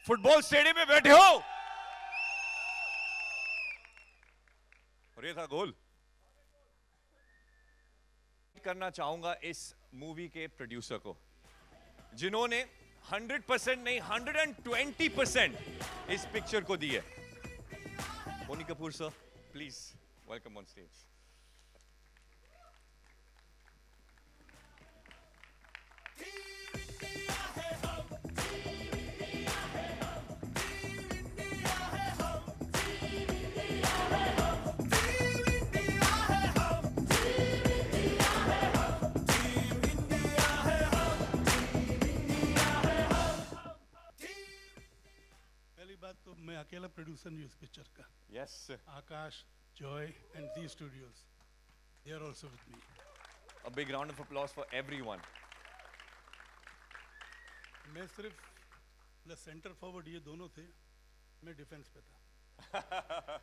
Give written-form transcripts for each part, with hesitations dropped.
Football stadium में बैठे हो और ये था गोल। करना चाहूंगा इस मूवी के प्रोड्यूसर को जिन्होंने 100% नहीं 120% इस पिक्चर को दी है। Boney Kapoor sir, please welcome on stage. बात तो मैं अकेला प्रोड्यूसर नहीं इस पिक्चर का। Yes Akash, Joy and Zee studios, they are also with me. A big round of applause for everyone. मैं सिर्फ सेंटर फॉरवर्ड ये दोनों थे, मैं डिफेंस पे था।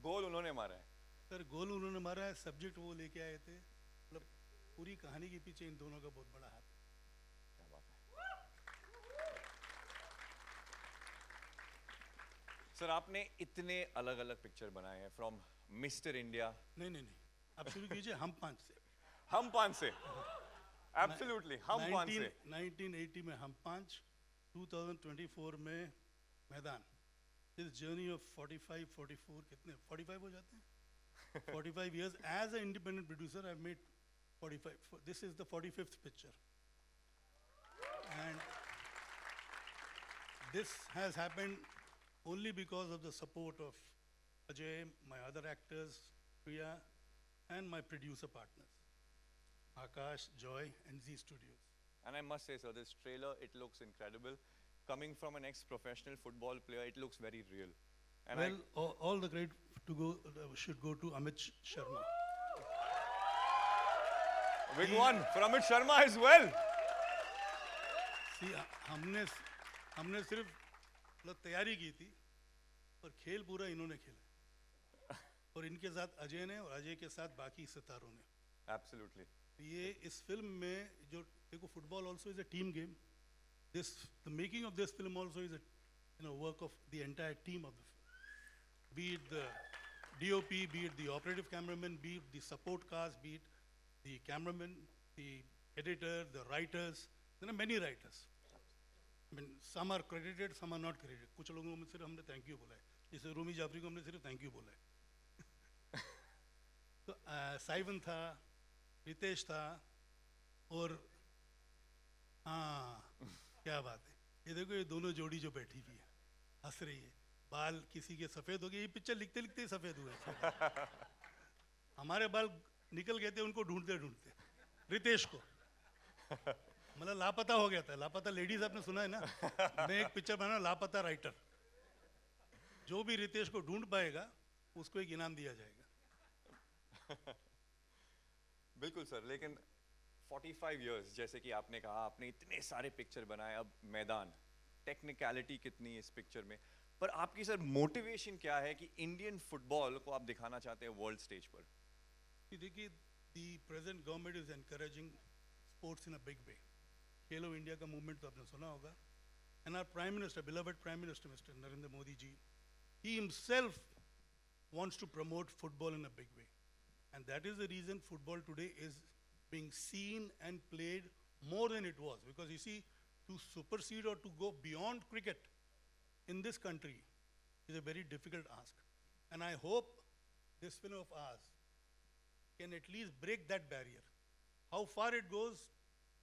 गोल उन्होंने मारा है सर, गोल उन्होंने मारा है, सब्जेक्ट वो लेके आए थे, मतलब पूरी कहानी के पीछे इन दोनों का बहुत बड़ा हाथ है। क्या बात है सर, आपने इतने अलग अलग पिक्चर बनाए हैं, फ्रॉम मिस्टर इंडिया। नहीं, आप शुरू कीजिए हम पांच से। हम पांच से एब्सोल्युटली हम पांच से। 1980 में हम पांच, 2024 में मैदान। दिस जर्नी ऑफ 44 कितने 45 हो जाते हैं 45 years as an independent producer I've made 45. This is the 45th picture and this has happened only because of the support of Ajay, my other actors, Priya, and my producer partners, Akash, Joy, and Z Studios. And I must say, sir, this trailer, it looks incredible. Coming from an ex-professional football player, it looks very real. And well, all the credit should go to Amit Sharma. Big one for Amit Sharma as well. See, हमने सिर्फ मतलब तैयारी की थी और खेल पूरा इन्होंने खेला और इनके साथ अजय ने और अजय के साथ बाकी सितारों ने। Absolutely. ये इस फिल्म में जो देखो, football also is a team game. The making of this film also is a work of the entire team of the film. Be it the DOP, be it the operative cameraman, be it the support cast, be it the cameraman, the editor, the writers. There are many writers. I mean, some are credited, some are not credited. कुछ लोगों को सिर्फ हमने thank you बोला है, जैसे रूमी जाफरी को हमने सिर्फ थैंक यू बोला है। तो साइवन था, रितेश था और हाँ क्या बात है, ये देखो ये दोनों जोड़ी जो बैठी हुई है हंस रही है, बाल किसी के सफेद हो गए, ये पिक्चर लिखते लिखते ही सफेद हुए। हमारे बाल निकल गए थे उनको ढूंढते ढूंढते, रितेश को मतलब लापता हो गया था। लापता लेडीज आपने सुना है ना, मैं एक पिक्चर बना लापता राइटर, जो भी रितेश को ढूंढ पाएगा उसको एक इनाम दिया जाएगा। बिल्कुल सर, लेकिन 45 years जैसे कि आपने कहा, आपने इतने सारे पिक्चर बनाए, अब मैदान, टेक्निकलिटी कितनी है इस पिक्चर में, पर आपकी सर मोटिवेशन क्या है कि इंडियन फुटबॉल को आप दिखाना चाहते हैं वर्ल्ड स्टेज पर? देखिए, the present government is encouraging sports in a big way. Khelo India का मूवमेंट तो आपने सुना होगा, and our prime minister, beloved prime minister mister Narendra Modi ji, he himself wants to promote football in a big way, and that is the reason football today is being seen and played more than it was, because you see, to supersede or to go beyond cricket in this country is a very difficult ask, and I hope this film of ours can at least break that barrier. How far it goes,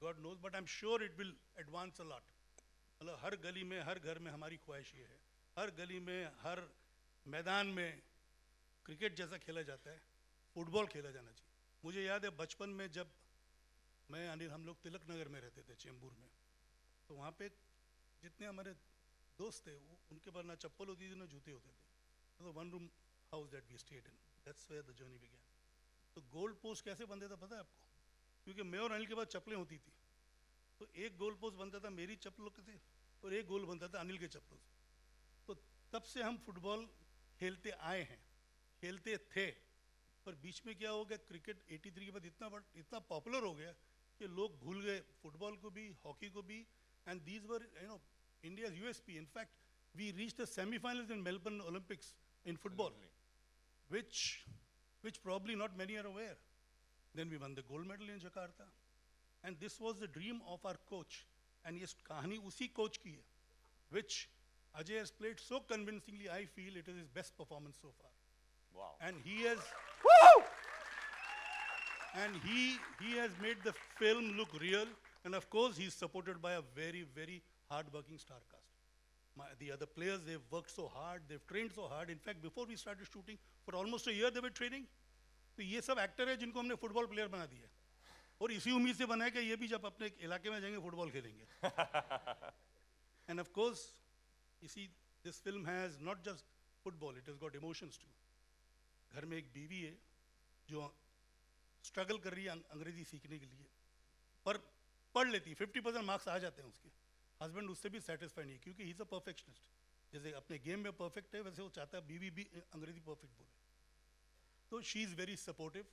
God knows, but I'm sure it will advance a lot. मतलब हर गली में, हर घर में हमारी ख्वाहिश ये है, हर गली में, हर मैदान में क्रिकेट जैसा खेला जाता है, फुटबॉल खेला जाना चाहिए। मुझे याद है बचपन में जब मैं अनिल, हम लोग तिलक नगर में रहते थे, चेंबूर में, तो वहाँ पे जितने हमारे दोस्त थे, उनके पास ना चप्पल होती थी ना जूते होते थे, तो one room house that we stayed in, that's where the journey began. तो गोल पोस्ट कैसे बनते था पता है आपको? क्योंकि मैं और अनिल के पास चप्पलें होती थी, तो एक गोल पोस्ट बनता था मेरी चप्पलों के से और एक गोल बनता था अनिल के चप्पलों से। तो तब से हम फुटबॉल खेलते आए हैं, खेलते थे, पर बीच में क्या हो गया, क्रिकेट 83 के बाद इतना पॉपुलर हो गया कि लोग भूल गए फुटबॉल को भी, हॉकी को भी, and these were India's USP. In fact, we reached the semi-finals in Melbourne Olympics in football, which probably not many are aware. Then we won the gold medal in Jakarta. And this was the dream of our coach. And yes, kahani usi coach ki hai, which Ajay has played so convincingly, I feel it is his best performance so far. Wow. And he has, and he has made the film look real. And of course, he's supported by a very, very hard-working star cast. The other players, they've worked so hard, they've trained so hard. In fact, before we started shooting, for almost a year they were training. तो ये सब actor है जिनको हमने football player बना दिया और इसी उम्मीद से बना है कि ये भी जब अपने इलाके में जाएंगे फुटबॉल खेलेंगे. And of course, you see, this film has not just football, it has got emotions too. घर में एक बीवी है जो स्ट्रगल कर रही है अंग्रेजी सीखने के लिए, पर पढ़ लेती है, 50% मार्क्स आ जाते हैं उसके. हस्बैंड उससे भी सेटिस्फाई नहीं क्योंकि ही इज अ परफेक्शनिस्ट. जैसे अपने गेम में परफेक्ट है वैसे वो चाहता है बीवी भी अंग्रेजी परफेक्ट बोले. So she is very supportive.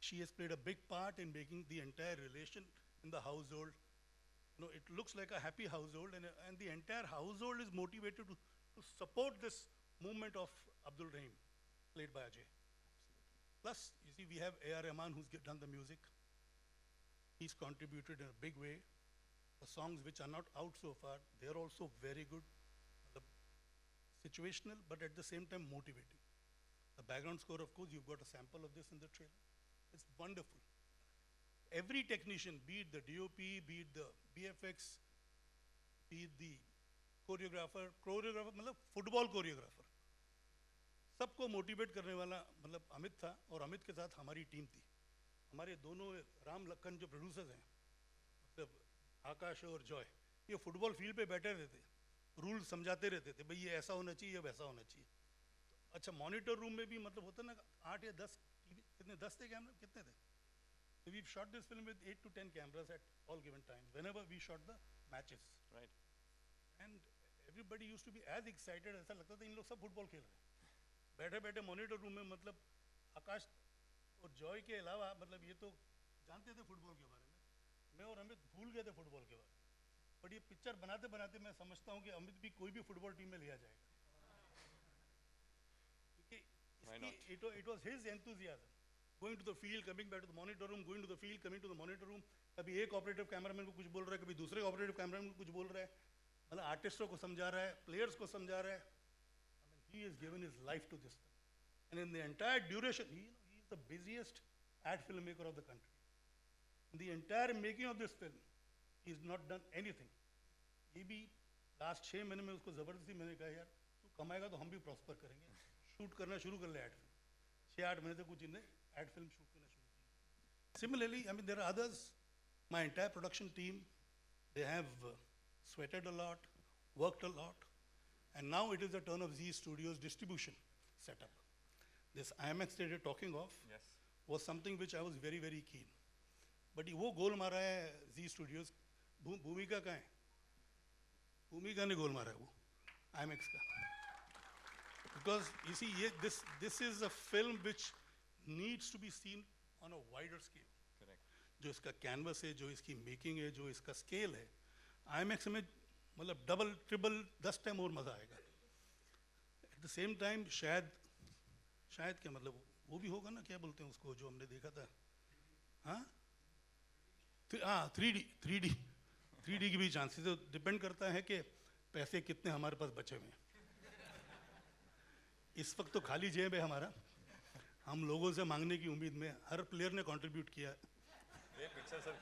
She has played a big part in making the entire relation in the household. You know, it looks like a happy household, and the entire household is motivated to support this movement of Abdul Rahim, played by Ajay. Plus, you see, we have A.R. Rahman who's done the music. He's contributed in a big way. The songs which are not out so far, they're also very good. Situational, but at the same time motivating. The background score, of course, you've got a sample of this in the trailer. It's wonderful. Every technician, be it the DOP, be it the BFX, be it the choreographer, मतलब football choreographer, सबको motivate करने वाला मतलब अमित था और अमित के साथ हमारी टीम थी. हमारे दोनों राम लखन जो प्रोड्यूसर्स हैं, मतलब आकाश और जॉय, ये फुटबॉल फील्ड पे बैठे रहते, रूल समझाते रहते थे, भाई ये ऐसा होना चाहिए, वैसा होना चाहिए. अच्छा, मॉनिटर रूम में भी मतलब होता ना 8 या 10 कितने 10 थे कैमरे कितने थे. So we've shot this film with 8 to 10 cameras at all given times whenever we shot the matches. Right. And everybody used to be as excited. ऐसा लगता था इन लोग सब फुटबॉल खेल रहे हैं. बैठे बैठे मॉनिटर रूम में मतलब आकाश और जॉय के अलावा मतलब ये तो जानते थे फुटबॉल के बारे में. मैं और अमित भूल गए थे फुटबॉल के बारे में. बट ये पिक्चर बनाते बनाते मैं समझता हूँ कि अमित भी कोई भी फुटबॉल टीम में लिया जाएगा. It was his enthusiasm. Going to the field, coming back to the monitor room, going to the field, coming to the monitor room. कभी एक ऑपरेटिव कैमरामैन को कुछ बोल रहा है, कभी दूसरे ऑपरेटिव कैमरामैन को कुछ बोल रहा है, मतलब आर्टिस्टों को समझा रहा है, प्लेयर्स को समझा रहा है. I mean, he has given his life to this thing. And in the entire duration, he is the busiest ad filmmaker of the country. In the entire making of this film, he has not done anything. ये भी last 6 महीने में उसको जबरदस्ती मैंने कहा यार तू कमाएगा तो हम भी प्रॉस्पर करेंगे, शूट करना शुरू कर ले एड फिल्म. 6-8 महीने तक कुछ इन्हें एड फिल्म शूट करना शुरू किया. Similarly, I mean there are others. My entire production team, they have sweated a lot, worked a lot, and now it is the turn of Z Studios distribution setup. This IMAX that you're talking of was something which I was very, very keen. But वो गोल मारा है Z Studios, भूमिका कहाँ है? भूमिका ने गोल मारा है वो IMAX का. Because you see, this is a film which needs to be seen on a wider scale. Correct. जो इसका कैनवस है, जो इसकी मेकिंग है, जो इसका स्केल है, IMAX में मतलब डबल ट्रिपल 10 टाइम और मज़ा आएगा. एट द सेम टाइम शायद क्या मतलब वो भी होगा ना, क्या बोलते हैं उसको जो हमने देखा था, हाँ 3D की भी चांसेस है. डिपेंड करता है कि पैसे कितने हमारे पास बचे हुए हैं. इस वक्त तो खाली जेब है हमारा, हम लोगों से मांगने की उम्मीद में. हर प्लेयर ने कंट्रीब्यूट किया. ये पिक्चर सर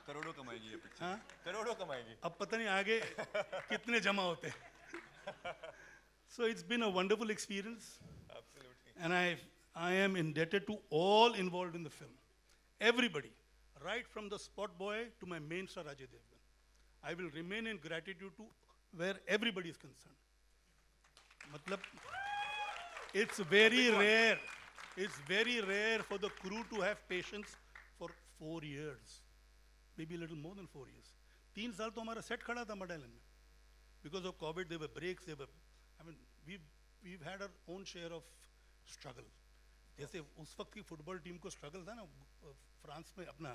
करोड़ों कमाएगी, ये पिक्चर. हाँ, करोड़ों कमाएगी. अब पता नहीं आगे कितने जमा होते हैं. So it's been a wonderful experience. Absolutely. And I am indebted to all involved in the film. Everybody, right from the spot boy to my main star Ajay Devgan. I will remain in gratitude to where everybody is concerned. मतलब it's very rare. It's very rare for the crew to have patience for 4 years, maybe a little more than 4 years. 3 साल तो हमारा set खड़ा था मडालन में. Because of COVID, there were breaks. I mean, we've had our own share of struggle. जैसे उस वक्त की फुटबॉल टीम को स्ट्रगल था ना फ्रांस में, अपना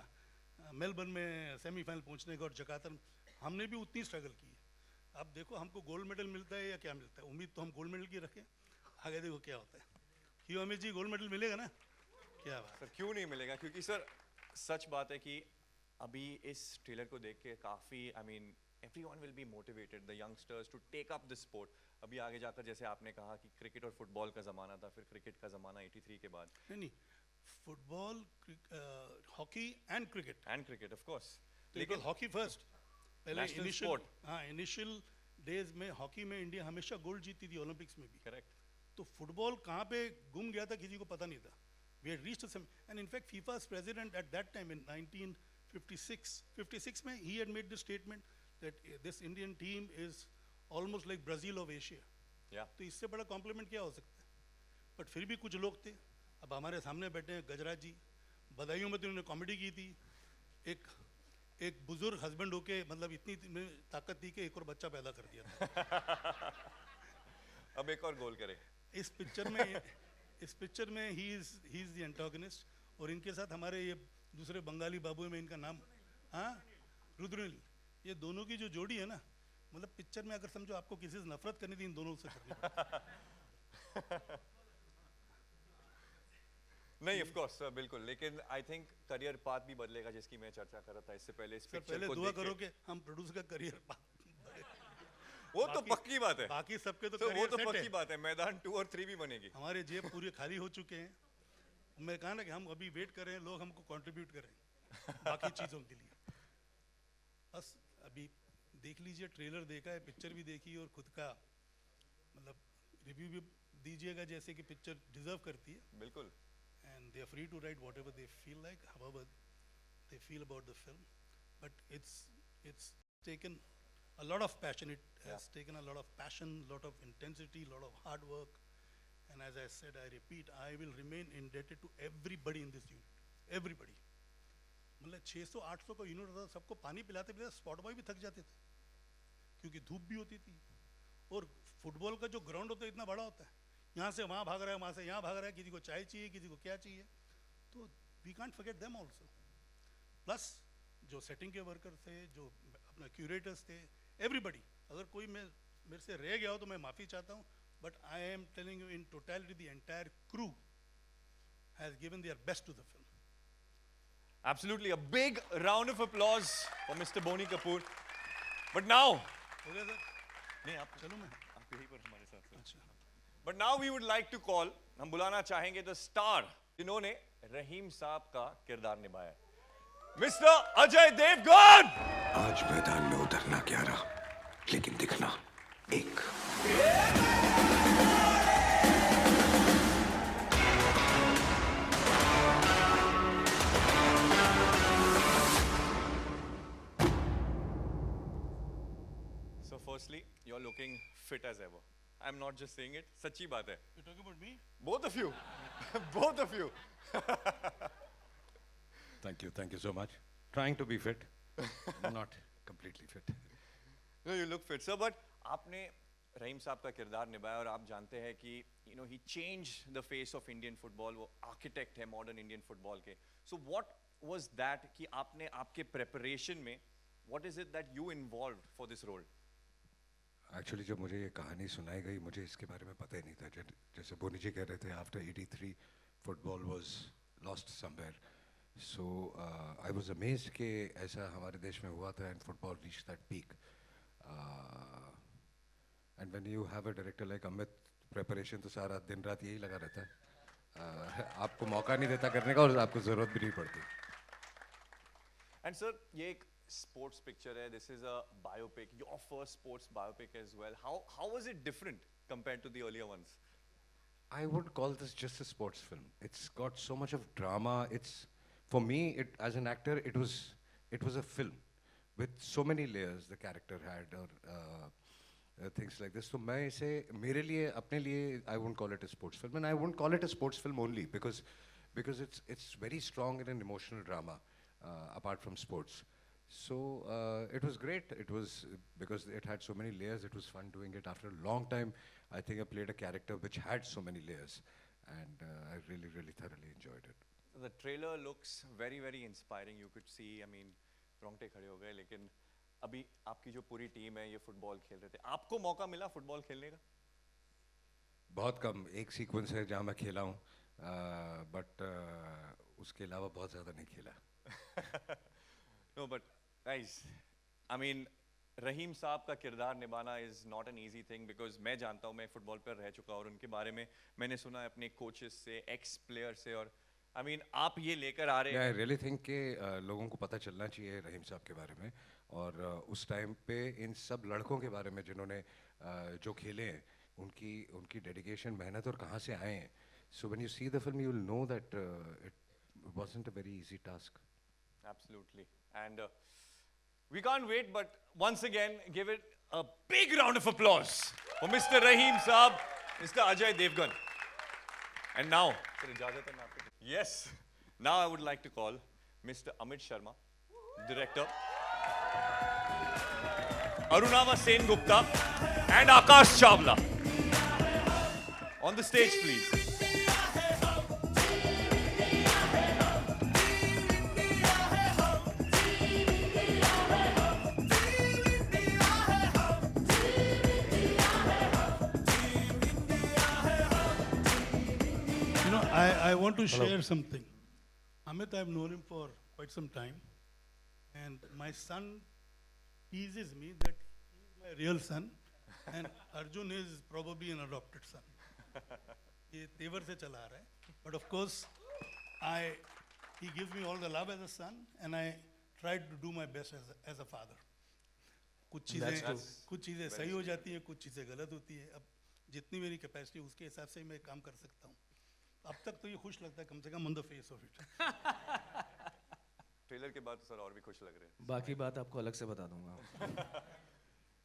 मेलबर्न में सेमीफाइनल पहुंचने का और जकार्ता में, हमने भी उतनी स्ट्रगल की है. अब देखो हमको गोल्ड मेडल मिलता है या क्या मिलता है, उम्मीद तो हम गोल्ड मेडल की रखें, आगे देखो क्या होता है। क्यों अमित जी, गोल्ड मेडल मिलेगा ना? क्या बात। सर क्यों नहीं मिलेगा, क्योंकि सर सच बात है कि अभी इस ट्रेलर को देख के काफ़ी I mean everyone will be motivated the youngsters to take up the sport. अभी आगे जाकर जैसे आपने कहा कि क्रिकेट और फुटबॉल का ज़माना था, फिर क्रिकेट का ज़माना 83 के बाद, नहीं नहीं, football, hockey and cricket. And cricket of course, तो लेकिन हॉकी फर्स्ट, पहले National इनिशियल, sport. हाँ इनिशियल डेज में हॉकी में इंडिया हमेशा गोल्ड जीतती थी, ओलंपिक्स में भी। करेक्ट, तो फुटबॉल कहाँ पे गुम गया था किसी को पता नहीं था। We had reached some, and in fact FIFA's president at that time in 1956 में he had made this statement that this Indian team is almost like Brazil of Asia. या तो इससे बड़ा कॉम्प्लीमेंट क्या हो सकता है? बट फिर भी कुछ लोग थे, अब हमारे सामने बैठे हैं गजराज जी, बधाइयों में तो उन्होंने कॉमेडी की थी। एक बुजुर्ग हस्बैंड होके, मतलब इतनी ताकत थी कि एक और बच्चा पैदा कर दिया था। अब एक और गोल करे। इस पिक्चर में ही इज द एंटागनिस्ट, और इनके साथ हमारे ये दूसरे बंगाली बाबू हैं, मैं इनका नाम, हाँ, रुद्रनील, ये दोनों की जो जोड़ी है ना, मतलब पिक्चर में अगर समझो आपको किसी से नफरत करनी थी, इन दोनों से करनी पड़ती। नहीं ऑफ कोर्स सर, बिल्कुल, लेकिन आई थिंक करियर पाथ भी बदलेगा, जिसकी मैं चर्चा कर रहा था इससे पहले। इस सर पिक्चर पहले को दुआ देख करो के, कि हम प्रोड्यूसर का करियर वो तो पक्की बात है, बाकी सबके तो तो वो करियर तो सेट पक्की है। बात है, मैदान 2 और 3 भी बनेगी। हमारे जेब पूरे खाली हो चुके हैं। मैं कहा ना कि हम अभी वेट कर रहे हैं, लोग हमको कंट्रीब्यूट करें बाकी चीज़ों के लिए। बस अभी देख लीजिए, ट्रेलर देखा है, पिक्चर भी देखी, और खुद का मतलब रिव्यू भी दीजिएगा जैसे कि पिक्चर डिजर्व करती है। बिल्कुल, And they are free to write whatever they feel like, however they feel about the film. But it's taken a lot of passion. It has taken a lot of passion, lot of intensity, lot of hard work. And as I said, I repeat, I will remain indebted to everybody in this unit. Everybody. मतलब 600-800 का unit होता था, सबको पानी पिलाते पिलाते spot boy भी थक जाते थे, क्योंकि धूप भी होती थी। और फुटबॉल का जो ग्राउंड होता है इतना बड़ा होता है, यहाँ से वहाँ भाग रहा है, वहाँ से यहाँ भाग रहा है, किसी को चाय चाहिए, किसी को क्या चाहिए, तो we can't forget them also. Plus जो सेटिंग के वर्कर थे, जो अपना क्यूरेटर्स थे, एवरीबडी। अगर कोई मेरे से रह गया हो तो मैं माफ़ी चाहता हूँ, but I am telling you in totality the entire crew has given their best to the film. absolutely, a big round of applause for Mr. Boni Kapoor. But now, हो गया सर? नहीं आप चलो मैं, आप यहीं पर हमारे साथ सर। अच्छा, But now we would like to call, हम बुलाना चाहेंगे द स्टार जिन्होंने रहीम साहब का किरदार निभाया, मिस्टर अजय देवगन। आज मैदान में उतरना 11, लेकिन दिखना 1। So firstly, you're looking fit as ever. I'm not just saying it, सच्ची बात है। you talking about me? Both of you, both of you. Thank you so much. Trying to be fit, not completely fit. No, you look fit, sir. But आपने रहीम साहब का किरदार निभाया, और आप जानते हैं कि he changed the face of Indian football. वो architect है modern Indian football के. So what was that कि आपने आपके preparation में, what is it that you involved for this role? Actually जब मुझे ये कहानी सुनाई गई, मुझे इसके बारे में पता ही नहीं था। जैसे बोनी जी कह रहे थे, after 83 football was lost somewhere. So I was amazed कि ऐसा हमारे देश में हुआ था, and football reached that peak. And when you have a director like Amit, preparation तो सारा दिन रात यही लगा रहता है। आपको मौका नहीं देता करने का, और आपको ज़रूरत भी नहीं पड़ती। And sir, ये एक sports picture है. This is a biopic. Your first sports biopic as well. How was it different compared to the earlier ones? I wouldn't call this just a sports film. It's got so much of drama. For me, as an actor, it was a film with so many layers the character had, or things like this. So मैं इसे मेरे लिए, अपने लिए, I wouldn't call it a sports film, and I wouldn't call it a sports film only because it's very strong in an emotional drama, apart from sports. So it was great. It was because it had so many layers. It was fun doing it. After a long time, I think I played a character which had so many layers, and I really, really thoroughly enjoyed it. The trailer looks very, very inspiring. You could see, I mean, रोंगटे खड़े हो गए, लेकिन अभी आपकी जो पूरी team है ये फुटबॉल खेल रहे थे, आपको मौका मिला फुटबॉल खेलने का? बहुत कम, एक सीक्वेंस है जहाँ मैं खेला हूँ, बट उसके अलावा बहुत ज़्यादा नहीं खेला। No but guys, I mean Rahim साहब का किरदार निभाना is not an easy thing, because मैं जानता हूँ, मैं फुटबॉल पर रह चुका हूँ और उनके बारे में मैंने सुना है अपने कोचेस से, एक्स प्लेयर से, और आई मीन आप ये लेकर आ रहे आई हैं। रियली थिंक कि लोगों को पता चलना चाहिए रहीम साहब के बारे में, और उस टाइम पे इन सब लड़कों के बारे में जिन्होंने जो खेले हैं, उनकी उनकी डेडिकेशन, मेहनत और कहाँ से आए हैं. So when you see the film you will know that it wasn't a very easy task. Absolutely. And we can't wait, but once again, give it a big round of applause for Mr. Raheem Saab, Mr. Ajay Devgan. And now, sir, ijazat hai main aapko? Yes. Now I would like to call Mr. Amit Sharma, director, Arunava Sen Gupta, and Akash Chawla. On the stage, please. You know, I want to share something. Amit, I've known him for quite some time, and my son teases me that he's my real son, and Arjun is probably an adopted son. ये तेवर से चला आ रहा है, but of course, he gives me all the love as a son, and I try to do my best as a father. कुछ चीज़ें सही हो जाती हैं, कुछ चीज़ें गलत होती हैं. अब जितनी मेरी कैपेसिटी उसके हिसाब से मैं काम कर सकता हूँ. अब तक तो ये खुश लगता है, कम से come on the face of it. Trailer के बाद तो सर और भी खुश लग रहे हैं. बाकी बात आपको अलग से बता दूंगा.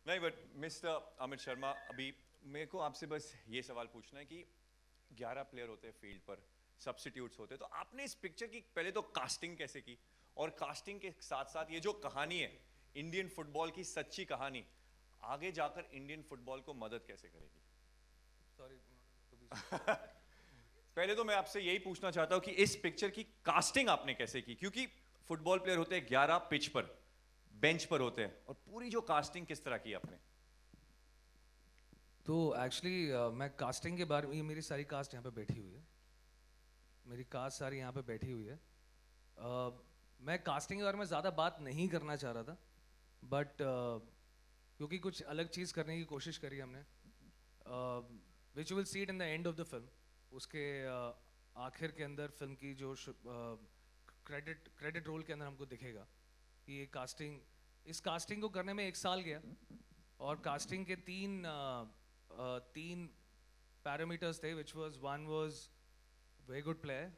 नहीं, बट मिस्टर अमित शर्मा, अभी मेरे को आपसे बस ये सवाल पूछना है कि 11 प्लेयर होते हैं फील्ड पर, सब्स्टिट्यूट्स होते हैं, तो आपने इस पिक्चर की पहले तो कास्टिंग कैसे की, और कास्टिंग के साथ साथ ये जो कहानी है इंडियन फुटबॉल की सच्ची कहानी आगे जाकर इंडियन फुटबॉल को मदद कैसे करेगी? सॉरी. पहले तो मैं आपसे यही पूछना चाहता हूं कि इस पिक्चर की कास्टिंग आपने कैसे की, क्योंकि फुटबॉल प्लेयर होते हैं 11 पिच पर, बेंच पर होते हैं, और पूरी जो कास्टिंग किस तरह की आपने? तो एक्चुअली मैं कास्टिंग के बारे में, ये मेरी सारी कास्ट यहाँ पे बैठी हुई है, मेरी कास्ट सारी यहाँ पे बैठी हुई है. मैं कास्टिंग के बारे में ज़्यादा बात नहीं करना चाह रहा था, बट क्योंकि कुछ अलग चीज़ करने की कोशिश करी हमने, which you will see it in the end of the film. उसके आखिर के अंदर फिल्म की जो क्रेडिट रोल के अंदर हमको दिखेगा कि ये कास्टिंग, इस कास्टिंग को करने में 1 साल गया, और कास्टिंग के तीन पैरामीटर्स थे, which was one was very good player,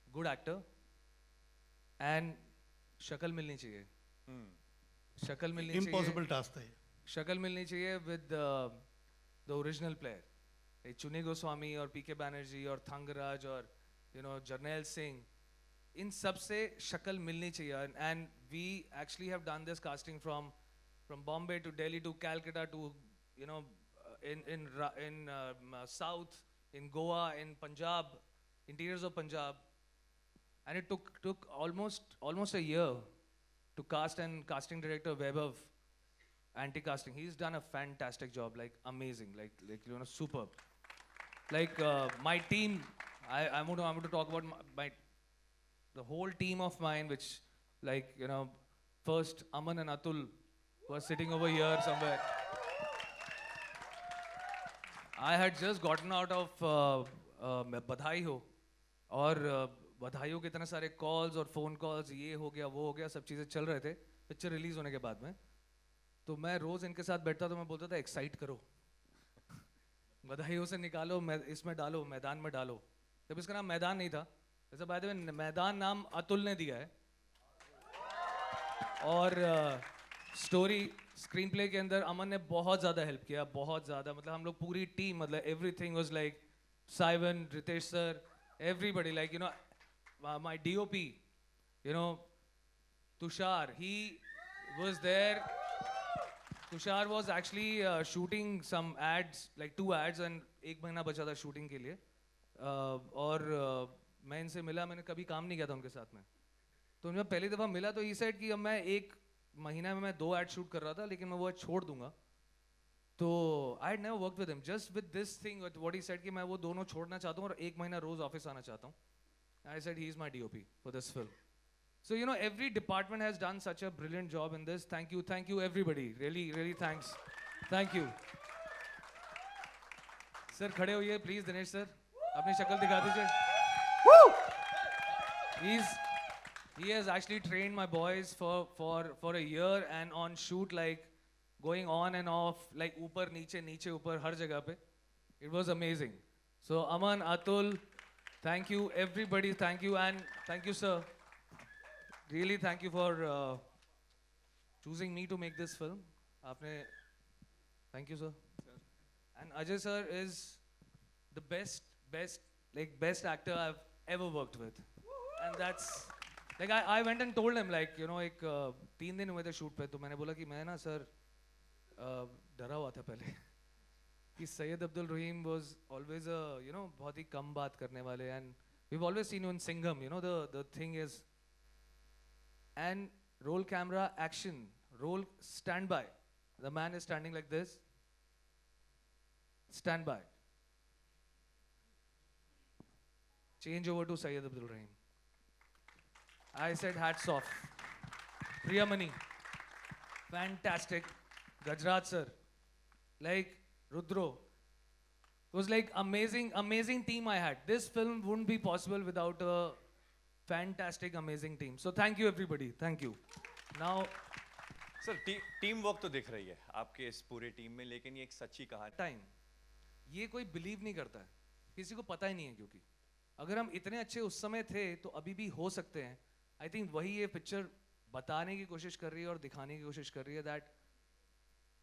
good actor, and शक्ल मिलनी चाहिए. शक्ल मिलनी चाहिए, इम्पॉसिबल टास्क था ये. शक्ल मिलनी चाहिए विद द ओरिजिनल प्लेयर. चुनी गोस्वामी और पीके बैनर्जी और थंगराज और जर्नैल सिंह, इन सब से शक्ल मिलनी चाहिए. And we actually have done this casting from Bombay to Delhi to Calcutta to in South, in Goa, in Punjab, interiors of Punjab, and it took almost a year to cast, and casting director Vaibhav, anti-casting, he's done a fantastic job, like amazing, like superb. Like my team, I want to talk about the whole team of mine, which first Aman and Atul were sitting over here somewhere. I had just gotten out of बधाई हो, और बधाई हो के इतने सारे calls और phone calls, ये हो गया वो हो गया, सब चीज़ें चल रहे थे पिक्चर रिलीज़ होने के बाद में. तो मैं रोज़ इनके साथ बैठता, तो मैं बोलता था एक्साइट करो, बधाइयों से निकालो, इसमें डालो, मैदान में डालो. जब इसका नाम मैदान नहीं था, जैसे बाय द वे मैदान नाम अतुल ने दिया है, और स्टोरी स्क्रीन प्ले के अंदर अमन ने बहुत ज़्यादा हेल्प किया, बहुत ज़्यादा. मतलब हम लोग पूरी टीम, मतलब everything was like Saiwyn, Ritesh sir, everybody, like my DOP, Tushar, he was there. Tushar was actually shooting some ads, like 2 ads, and 1 महीना बचा था शूटिंग के लिए. और मैं इनसे मिला, मैंने कभी काम नहीं किया था उनके साथ में. तो जब पहली दफ़ा मिला तो he said कि अब मैं एक महीने में मैं 2 एड शूट कर रहा था, लेकिन मैं वो ad छोड़ दूंगा. तो I had never work with him, just with this thing what he said कि मैं वो दोनों छोड़ना चाहता हूँ और 1 महीना रोज ऑफिस आना चाहता हूँ. I said he is my DOP for this film. So you know every department has done such a brilliant job in this. Thank you everybody. Really thanks. Thank you. Sir खड़े होइए please Dinesh sir. अपनी शक्ल दिखा दीजिए. He has actually trained my boys for a year and on shoot like going on and off like ऊपर नीचे ऊपर हर जगह पे. It was amazing. So Aman, Atul, thank you everybody. Thank you and thank you sir. Really thank you for choosing me to make this film. आपने thank you sir. And Ajay sir is the best actor I've ever worked with. And that's like I went and told him like you know एक 3 दिन हुए थे shoot पे, तो मैंने बोला कि मैं ना सर डरा हुआ था पहले कि सैयद अब्दुल रहीम was always a you know बहुत ही कम बात करने वाले, and we've always seen you in Singham, you know the thing is. And roll camera action, roll stand by. The man is standing like this. Stand by. Change over to Sayyid Abdul Rahim. I said hats off. Priyamani, fantastic. Gajraj sir, like Rudro. It was like amazing team I had. This film wouldn't be possible without a fantastic amazing team. So thank you everybody. Thank you. Now sir team work तो दिख रही है आपके इस पूरे team में, लेकिन ये एक सच्ची कहानी. टाइम ये कोई बिलीव नहीं करता है, किसी को पता ही नहीं है, क्योंकि अगर हम इतने अच्छे उस समय थे तो अभी भी हो सकते हैं. आई थिंक वही ये पिक्चर बताने की कोशिश कर रही है और दिखाने की कोशिश कर रही है that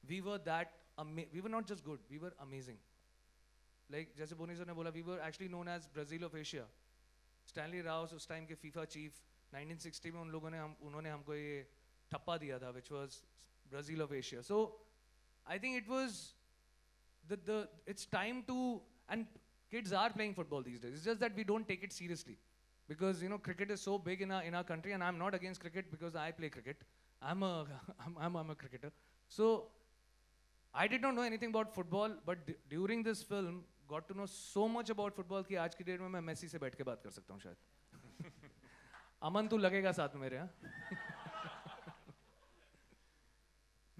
we were not just good, we were amazing. Like जैसे बोनी सर ने बोला, we were actually known as Brazil of Asia. Stanley Rous उस टाइम के फीफा चीफ, 1960 में उन्होंने हमको ये ठप्पा दिया था, which was Brazil of Asia. So I think it was it's time to, and kids are playing football these days. It's just that we don't take it seriously because you know cricket is so big in our country, and I'm not against cricket because I play cricket. I'm a cricketer. So I did not know anything about football, but during this film got to know so much about football कि आज की date में मैं Messi से बैठ के बात कर सकता हूँ शायद. अमन तू लगेगा साथ में मेरे. हाँ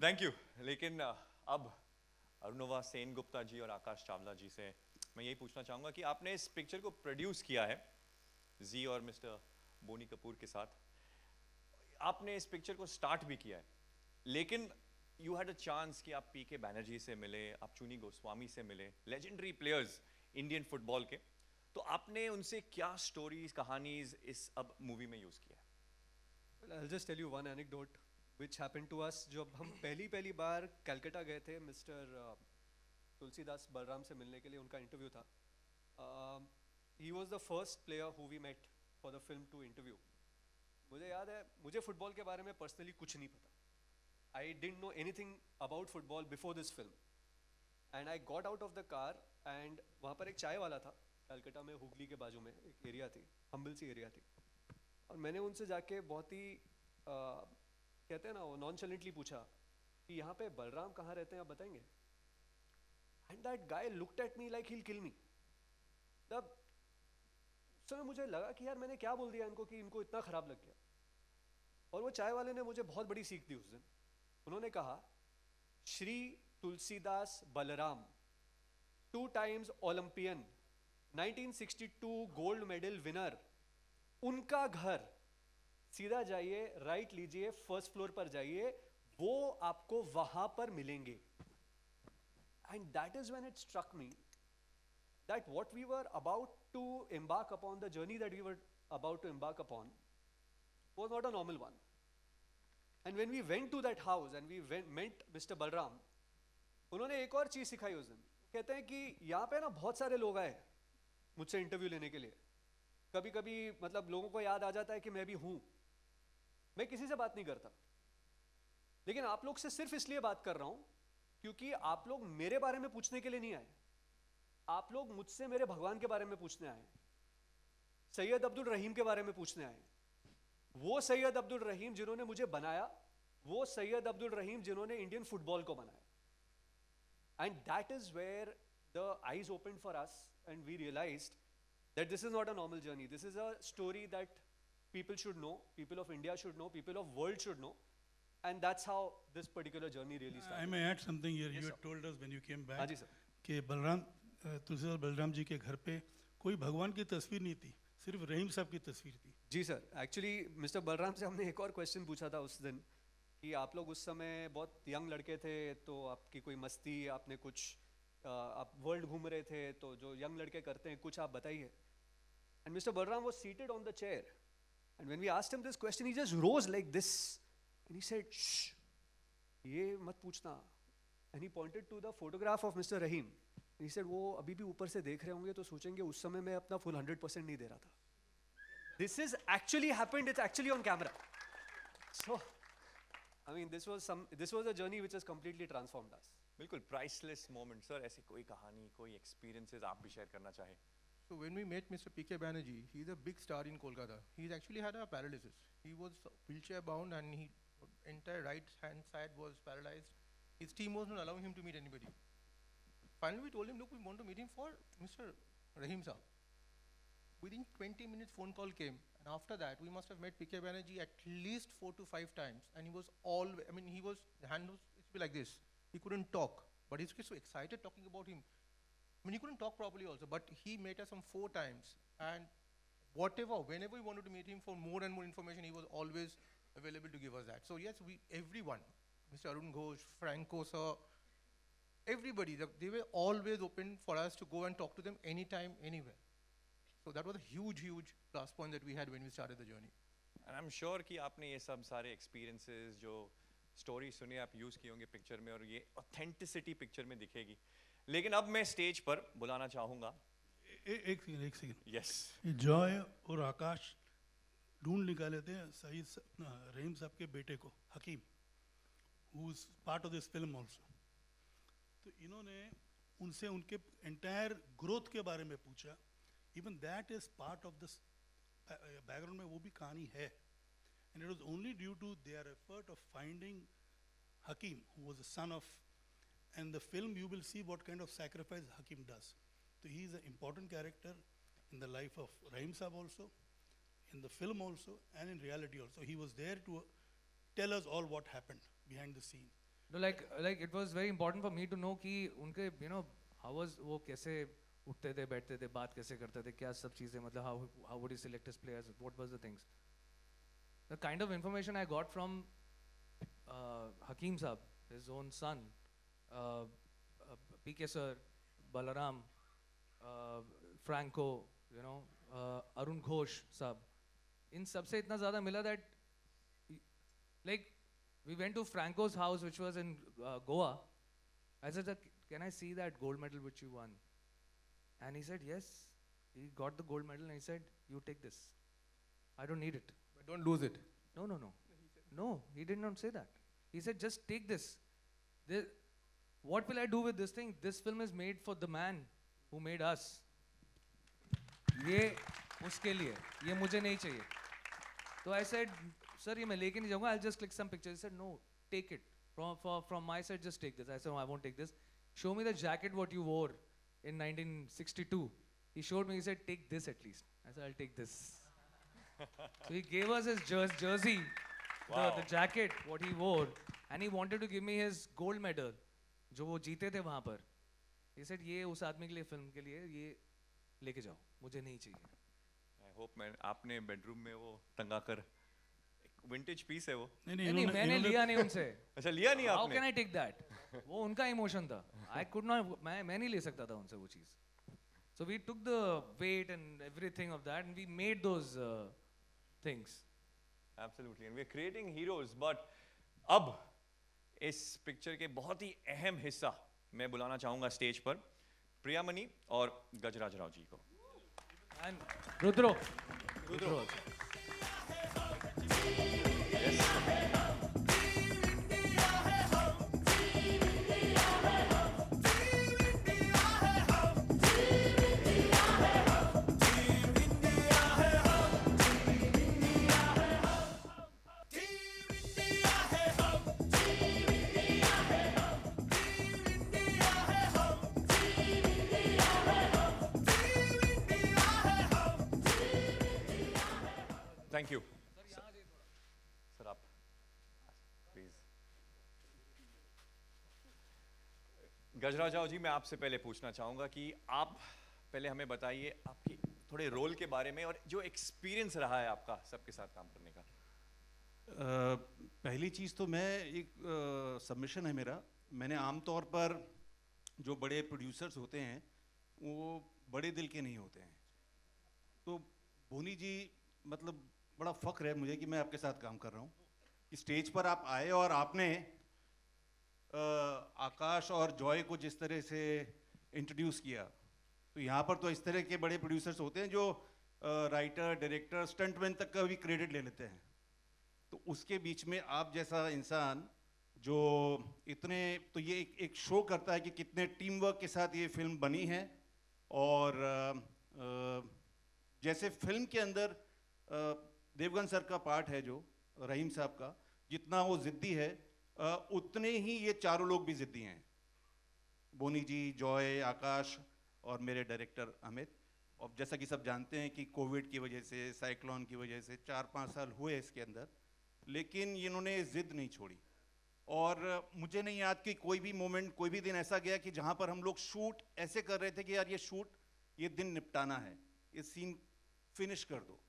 थैंक यू. लेकिन अब अरुणवा सेन गुप्ता जी और आकाश चावला जी से मैं यही पूछना चाहूँगा कि आपने इस पिक्चर को प्रोड्यूस किया है जी और मिस्टर बोनी कपूर के साथ. आपने इस पिक्चर को स्टार्ट भी किया है, लेकिन यू हैड अ चांस कि आप पीके बैनर्जी से मिले, आप चुनी गोस्वामी से मिले, लेजेंडरी प्लेयर्स इंडियन फुटबॉल के. तो आपने उनसे क्या स्टोरीज कहानीज इस अब मूवी में यूज़ किया है? Well, I'll just tell you one anecdote which happened to us. जब हम पहली बार कलकत्ता गए थे मिस्टर तुलसीदास बलराम से मिलने के लिए, उनका इंटरव्यू था. He was the first player who we met for the film to interview. मुझे याद है, मुझे फुटबॉल के बारे में पर्सनली कुछ नहीं पता. I didn't know anything about football before this film. And I got out of the car and वहाँ पर एक चाय वाला था कलकत्ता में, हुगली के बाजू में एक एरिया थी, हम्बल सी एरिया थी. और मैंने उनसे जाके बहुत ही कहते हैं ना वो नॉनचलेंटली पूछा कि यहाँ पे बलराम कहाँ रहते हैं, आप बताएंगे? And that guy looked at me like he will kill me. तब उस समय मुझे लगा कि यार मैंने क्या बोल दिया इनको कि इनको इतना खराब लग गया. और वो चाय वाले ने मुझे बहुत बड़ी सीख दी उस दिन. उन्होंने कहा, Shri Tulsidas Balram, 2 times Olympian, 1962 gold medal winner, उनका घर, सीधा जाइए, राइट लीजिए, फर्स्ट फ्लोर पर जाइए, वो आपको वहां पर मिलेंगे. And that is when it struck me that what we were about to embark upon, the journey that we were about to embark upon, was not a normal one. And when we went to that house and we met Mr. Balram, उन्होंने एक और चीज सिखाई उस दिन. कहते हैं कि यहाँ पे ना बहुत सारे लोग आए मुझसे इंटरव्यू लेने के लिए. कभी कभी मतलब लोगों को याद आ जाता है कि मैं भी हूँ. मैं किसी से बात नहीं करता, लेकिन आप लोग से सिर्फ इसलिए बात कर रहा हूँ क्योंकि आप लोग मेरे बारे में पूछने के लिए नहीं आए. आप लोग मुझसे मेरे भगवान के बारे में पूछने आए, सैयद अब्दुल रहीम के बारे में पूछने आए. वो सैयद अब्दुल रहीम जिन्होंने मुझे बनाया, वो सैयद अब्दुल रहीम जिन्होंने इंडियन फुटबॉल को बनाया. And that is where the eyes opened for us and we realized that this is not a normal journey. This is a story that people should know, people of India should know, people of world should know. And that's how this particular journey really I started. may add something here. Yes, You sir. had told us when you came back हाँ जी sir. कि बलराम तुलसीदास बलराम जी के घर पे कोई भगवान की तस्वीर नहीं थी, सिर्फ रहीम साहब की तस्वीर थी. जी सर, एक्चुअली मिस्टर बलराम से हमने एक और क्वेश्चन पूछा था उस दिन कि आप लोग उस समय बहुत यंग लड़के थे, तो आपकी कोई मस्ती, आपने कुछ आप वर्ल्ड घूम रहे थे, तो जो यंग लड़के करते हैं कुछ आप बताइए. And mister Balram was seated on the chair and when we asked him this question he just rose like this and he said ये मत पूछना. And he pointed to the photograph of mister Rahim. He said वो अभी भी ऊपर से देख रहे होंगे तो सोचेंगे उस समय मैं अपना फुल 100% नहीं दे रहा था. This is actually happened. It's actually on camera. So, I mean, this was a journey which has completely transformed us. बिल्कुल प्राइसलेस मोमेंट सर. ऐसी कोई कहानी, कोई एक्सपीरियंसेस आप भी शेयर करना चाहें? So when we met Mr. P.K. Banerjee, he's a big star in Kolkata. He's actually had a paralysis. He was wheelchair bound and his entire right hand side was paralyzed. His team was not allowing him to meet anybody. Finally, we told him, look, we want to meet him for Mr. Rahim Saab. Within 20 minutes, phone call came. And after that, we must have met P.K. Banerjee at least 4 to 5 times. And he was the hand was, it's be like this. He couldn't talk. But he's so excited talking about him. I mean, he couldn't talk properly also, but he met us some 4 times. And whenever we wanted to meet him for more and more information, he was always available to give us that. So yes, everyone, Mr. Arun Ghosh, Franco sir, everybody, they were always open for us to go and talk to them anytime, anywhere. So that was a huge, huge plus point that we had when we started the journey. And I am sure कि आपने ये सब सारे experiences जो story सुनी आप use किए होंगे पिक्चर में, और ये ऑथेंटिसिटी पिक्चर में दिखेगी. लेकिन अब मैं स्टेज पर बुलाना चाहूँगा. एक सेकंड. यस. जॉय और आकाश ढूंढ निकाले थे रहीम साहब के बेटे को, Hakim, who is part of this film also. तो इन्होंने उनसे उनके एंटायर ग्रोथ के बारे में पूछा. Even that is part of this background में वो भी कहानी है. And it was only due to their effort of finding Hakim, who was the son of, and the film you will see what kind of sacrifice Hakim does. So he is an important character in the life of Rahim Saab also, in the film also, and in reality also. He was there to tell us all what happened behind the scene. No, like it was very important for me to know कि उनके how was वो कैसे उठते थे, बैठते थे, बात कैसे करते थे, क्या सब चीज़ें, मतलब how would he select his players, what was the things. The kind of information I got from Hakim Saab, his own son, PK sir, Balaram, Franco, Arun Ghosh Saab, इन सब से इतना ज़्यादा मिला that like we went to Franco's house which was in Goa. I said, can I see that gold medal which you won? And he said yes. He got the gold medal and he said, you take this. I don't need it. But don't lose it. No, he did not say that. He said, just take this. What will I do with this thing? This film is made for the man who made us. ये उसके लिए, ये मुझे नहीं चाहिए. So I said, sir, ये मैं लेके नहीं जाऊँगा. I'll just click some pictures. He said, no, take it. From my side, just take this. I said, no, I won't take this. Show me the jacket what you wore in 1962. He showed me. He said, take this at least. I said, I'll take this. So he gave us his jersey, Wow. the jacket what he wore, and he wanted to give me his gold medal, जो वो जीते थे वहाँ पर. He said, ये उस आदमी के लिए फिल्म के लिए ये लेके जाओ, मुझे नहीं चाहिए. आई होप मैं आपने बेडरूम में वो टंगा कर, विंटेज पीस है वो. नहीं, मैंने लिया नहीं उनसे. अच्छा, लिया नहीं How आपने? can I take that? वो उनका इमोशन था. I could not, मैं नहीं ले सकता था उनसे वो चीज़. So we took the weight and everything of that and we made those things. Absolutely, and we're creating heroes. But अब इस पिक्चर के बहुत ही अहम हिस्सा मैं बुलाना चाहूँगा स्टेज पर प्रियामणि और गजराज राव जी को. And Rudro. Thank you sir, आप प्लीज। गजराज जी, मैं आपसे पहले पूछना चाहूंगा कि आप पहले हमें बताइए आपकी थोड़े रोल के बारे में और जो एक्सपीरियंस रहा है आपका सबके साथ काम करने का। पहली चीज़ तो मैं एक सबमिशन है मेरा, मैंने आमतौर पर जो बड़े प्रोड्यूसर्स होते हैं वो बड़े दिल के नहीं होते हैं, तो बोनी जी मतलब बड़ा फ़ख्र है मुझे कि मैं आपके साथ काम कर रहा हूँ कि स्टेज पर आप आए और आपने आकाश और जॉय को जिस तरह से इंट्रोड्यूस किया, तो यहाँ पर तो इस तरह के बड़े प्रोड्यूसर्स होते हैं जो राइटर, डायरेक्टर, स्टंटमैन तक का भी क्रेडिट ले लेते हैं, तो उसके बीच में आप जैसा इंसान जो इतने, तो ये एक शो करता है कि कितने टीम वर्क के साथ ये फिल्म बनी है। और जैसे फिल्म के अंदर देवगन सर का पार्ट है, जो रहीम साहब का, जितना वो ज़िद्दी है उतने ही ये चारों लोग भी ज़िद्दी हैं, बोनी जी, जॉय, आकाश और मेरे डायरेक्टर अमित। और जैसा कि सब जानते हैं कि कोविड की वजह से, साइक्लोन की वजह से 4-5 साल हुए इसके अंदर, लेकिन इन्होंने ज़िद नहीं छोड़ी। और मुझे नहीं याद कि कोई भी मोमेंट, कोई भी दिन ऐसा गया कि जहाँ पर हम लोग शूट ऐसे कर रहे थे कि यार ये दिन निपटाना है, ये सीन फिनिश कर दो।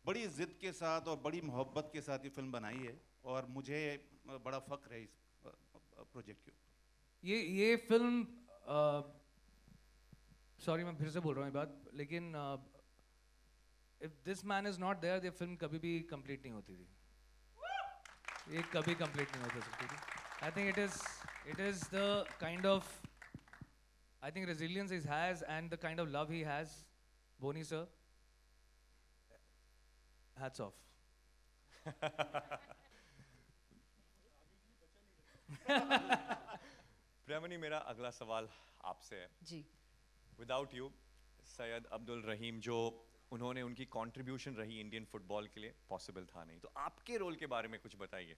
बड़ी ज़िद के साथ और बड़ी मोहब्बत के साथ ये फिल्म बनाई है और मुझे बड़ा फ़ख्र है इस प्रोजेक्ट के ऊपर। ये फिल्म, सॉरी मैं फिर से बोल रहा हूँ ये बात, लेकिन if this man is not there, ये फिल्म कभी भी कंप्लीट नहीं होती थी, ये कभी कंप्लीट नहीं हो सकती थी। I think it is the kind of, I think resilience he has and the kind of love he has, Boney sir, hats off. Priyamani, मेरा अगला सवाल आपसे है। जी। विदाउट यू सैयद अब्दुल रहीम, जो उन्होंने, उनकी कंट्रीब्यूशन रही इंडियन फुटबॉल के लिए, पॉसिबल था नहीं, तो आपके रोल के बारे में कुछ बताइए।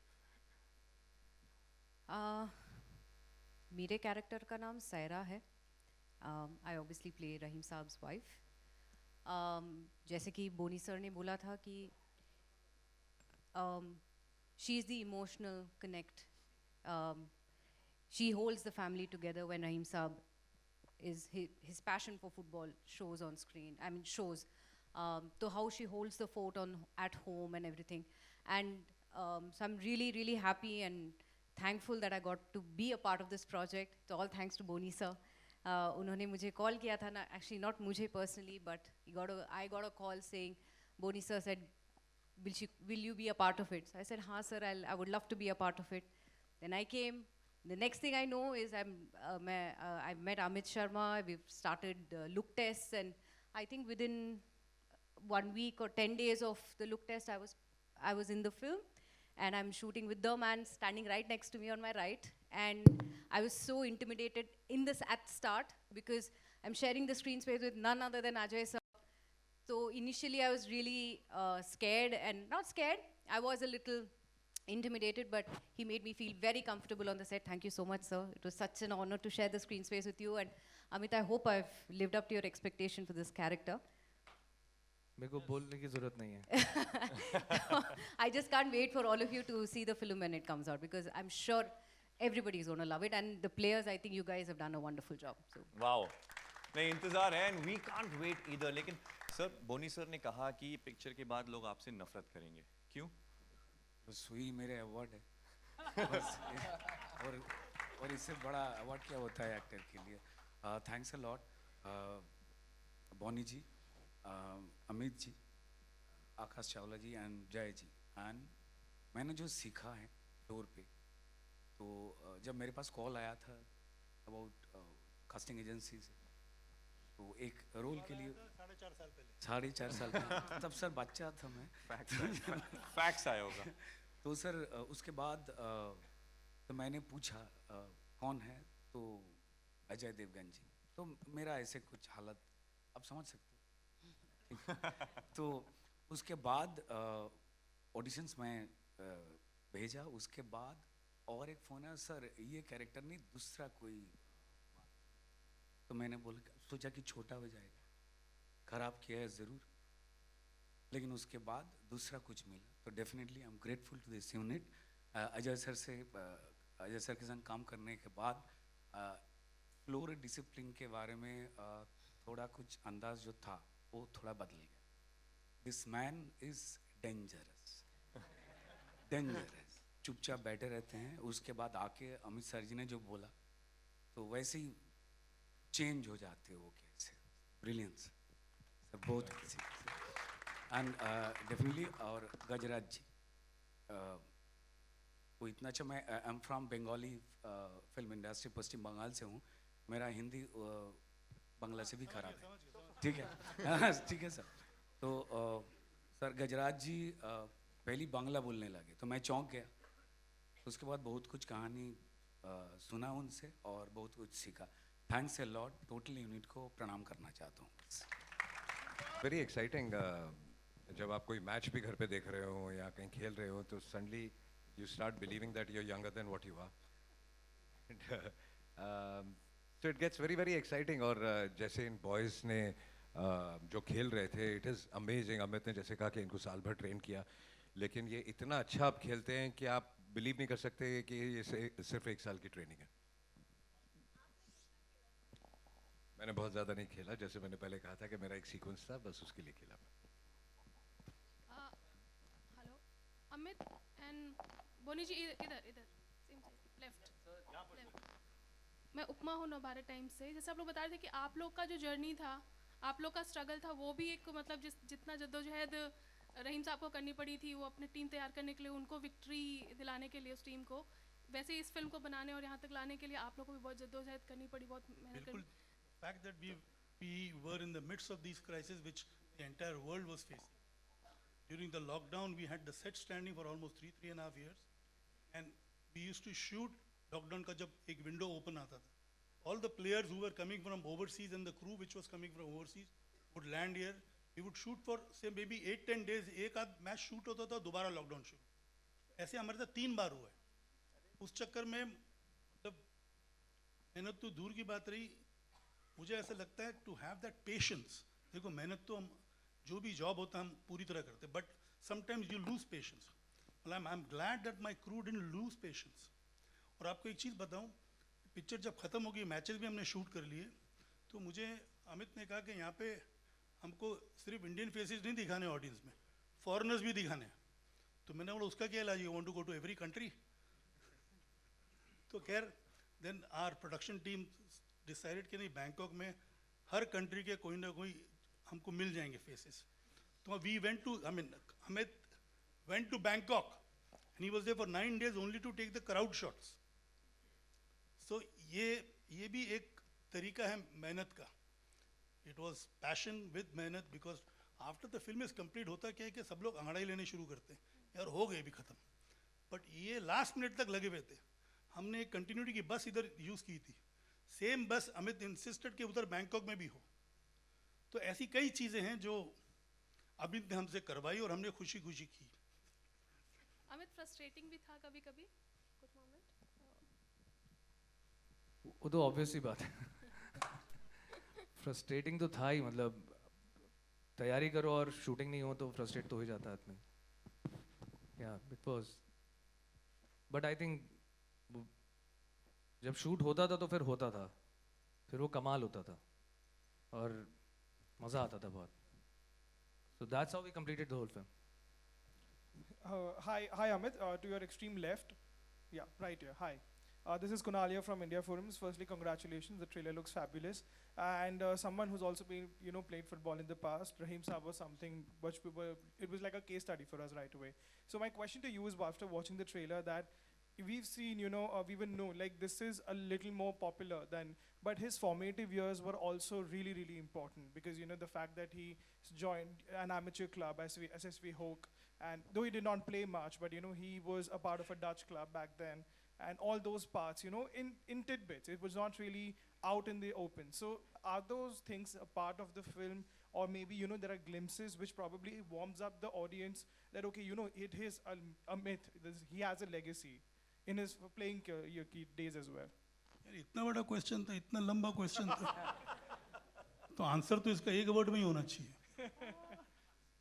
मेरे कैरेक्टर का नाम सैरा है। आई ऑब्वियसली प्ले रहीम साहब्स वाइफ। जैसे कि बोनी सर ने बोला था कि she is the emotional connect, she holds the family together when Rahim साहब is his passion for football shows on screen. I mean shows. So how she holds the fort at home and everything. And so I'm really happy and thankful that I got to be a part of this project. So all thanks to Boni sir. उन्होंने मुझे call किया था ना, actually not मुझे personally, but I got a call saying, Boni sir said, will you be a part of it? So I said, हाँ sir, I would love to be a part of it. Then I came. The next thing I know is I met Amit Sharma. We've started look tests, and I think within 1 week or 10 days of the look test, I was in the film, and I'm shooting with the man standing right next to me on my right. And I was so intimidated at start because I'm sharing the screen space with none other than Ajay sir. So initially I was really scared, and not scared. I was a little intimidated, but he made me feel very comfortable on the set. Thank you so much, sir. It was such an honor to share the screen space with you. And Amit, I hope I've lived up to your expectation for this character. मेरे को बोलने की जरूरत नहीं है। I just can't wait for all of you to see the film when it comes out, because I'm sure everybody is going to love it. And the players, I think you guys have done a wonderful job. So. Wow, नहीं इंतजार है, and we can't wait either. लेकिन sir, बोनी sir ने कहा कि picture के बाद लोग आपसे नफरत करेंगे, क्यों? बस वही मेरे अवार्ड है बस और इससे बड़ा अवार्ड क्या होता है एक्टर के लिए। Thanks a lot Boney ji, Amit ji, Akash Chawla ji and Jay ji. And मैंने जो सीखा है फ्लोर पे, तो जब मेरे पास कॉल आया था अबाउट कास्टिंग एजेंसी से, तो एक रोल के लिए 4.5 साल पहले तब सर बच्चा था मैं, फैक्ट्स आया होगा। तो सर उसके बाद तो मैंने पूछा कौन है, तो अजय देवगन जी। तो मेरा ऐसे कुछ हालत आप समझ सकते हो। तो उसके बाद ऑडिशंस में भेजा, उसके बाद और एक फ़ोन है, सर ये कैरेक्टर नहीं दूसरा कोई। तो मैंने सोचा कि छोटा हो जाएगा, खराब किया है ज़रूर, लेकिन उसके बाद दूसरा कुछ मिला, तो definitely I am grateful to this unit. Ajay sir के संग काम करने के बाद फ्लोर डिसिप्लिन के बारे में थोड़ा कुछ अंदाज जो था वो थोड़ा बदल गया। This man is dangerous, dangerous. चुपचाप बैठे रहते हैं, उसके बाद आके अमित सर जी ने जो बोला तो वैसे ही चेंज हो जाते हो वो कैसे। ब्रिलियंस सर, बहुत किसी एंड डेफिनेटली। और गजराज जी वो इतना अच्छा, मैं I am from Bengali film industry, Paschim Bangal से हूँ। मेरा हिंदी बांग्ला से भी खराब है, ठीक है ठीक है सर। तो सर गजराज जी पहली बांग्ला बोलने लगे तो मैं चौंक गया। उसके बाद बहुत कुछ कहानी सुना उनसे और बहुत कुछ सीखा। Thanks a lot. Total unit को प्रणाम करना चाहता हूँ। Very exciting. जब आप कोई मैच भी घर पे देख रहे हो या कहीं खेल रहे हो तो suddenly you start believing that you are younger than what you are. So it gets very very exciting. और जैसे इन बॉयज़ ने जो खेल रहे थे, इट इज़ अमेजिंग। अमित ने जैसे कहा कि इनको साल भर ट्रेन किया, लेकिन ये इतना अच्छा आप खेलते हैं कि आप बिलीव नहीं कर सकते कि ये सिर्फ 1 साल की ट्रेनिंग है। मैंने बहुत ज़्यादा नहीं खेला, जैसे मैंने पहले कहा था कि मेरा एक सीक्वेंस था, बस उसके लिए खेला मैं। हेलो अमित एंड बोनी जी, इधर इधर सेम साइड लेफ्ट। मैं उपमा हूँ नवभारत टाइम्स से। जैसे आप लोग बता रहे थे कि आप लोग का जो जर्नी था, आप लोग का स्ट्रगल था, वो भी एक मतलब जितना जद्दोजहद रहीम साहब को करनी पड़ी थी वो अपने टीम तैयार करने के लिए, उनको विक्ट्री दिलाने के लिए उस टीम को, वैसे ही इस फिल्म को बनाने और यहाँ तक लाने के लिए आप लोगों को भी बहुत जद्दोजहद करनी पड़ी, बहुत मेहनत बिल्कुल। करनी। fact that we were in the midst of these crises which the entire world was facing. During the lockdown, we had the set standing for almost 3.5 years, and we used to shoot lockdown का जब एक window open आता था. All the players who were coming from overseas and the crew which was coming from overseas would land here. We would shoot for say maybe 8-10 days. एक आध match shoot होता था, दोबारा लॉकडाउन शुरू। ऐसे हमारे साथ 3 बार हुआ है। उस चक्कर में मतलब मेहनत तो दूर की बात रही, मुझे ऐसा लगता है टू हैव दैट पेशेंस। देखो मेहनत तो हम जो भी जॉब होता है हम पूरी तरह करते हैं, but sometimes you lose patience. I am glad that my crew didn't loose patience. और आपको एक चीज़ बताऊं, पिक्चर जब ख़त्म हो गई, मैचेस भी हमने शूट कर लिए, तो मुझे अमित ने कहा कि यहाँ पे हमको सिर्फ इंडियन फेसेस नहीं दिखाने ऑडियंस में, फॉरेनर्स भी दिखाने हैं। तो मैंने बोला उसका क्या इलाज है, you want to go to every country. तो खैर then our production team decided कि नहीं, बैंकॉक में हर कंट्री के कोई ना कोई हमको मिल जाएंगे फेसेस। तो we went to Amit went to Bangkok and he was there for 9 days only to take the crowd shots. So ये भी एक तरीका है मेहनत का। इट वॉज पैशन विद मेहनत, because after the film is complete होता क्या है कि सब लोग अंगड़ाई लेने शुरू करते हैं, यार हो गए भी ख़त्म, बट ये लास्ट मिनट तक लगे हुए थे। हमने एक कंटिन्यूटी की बस इधर यूज़ की थी, सेम बस अमित इंसिस्टेड कि उधर बैंकॉक में भी हो। तो ऐसी कई चीज़ें हैं जो अमित ने हमसे करवाई और हमने खुशी खुशी की। अमित फ्रस्ट्रेटिंग भी था कभी कभी कुछ मोमेंट? वो तो ऑब्वियस ही बात है। फ्रस्ट्रेटिंग तो था ही, मतलब तैयारी करो और शूटिंग नहीं हो तो फ्रस्ट्रेट तो हो ही जाता है आदमी। या it was, but I think जब शूट होता था तो फिर होता था, फिर वो कमाल होता था और मज़ा आता था बहुत। So that's how we completed the whole film. Hi Amit, to your extreme left. Yeah, right here. Hi. This is Kunalia from India Forums. Firstly, congratulations. The trailer looks fabulous. And someone who's also been, played football in the past, Raheem Saab was something which it was like a case study for us right away. So my question to you is, after watching the trailer, that we've seen, we will know, like this is a little more popular than, but his formative years were also really, really important because, the fact that he joined an amateur club, SSV Hoek, and though he did not play much, but, he was a part of a Dutch club back then, and all those parts, in tidbits. It was not really out in the open. So are those things a part of the film, or maybe, there are glimpses which probably warms up the audience that, okay, it is a myth, he has a legacy in his playing days as well? यार इतना बड़ा question था, इतना लंबा question था, तो answer तो इसका एक वर्ड में ही होना चाहिए।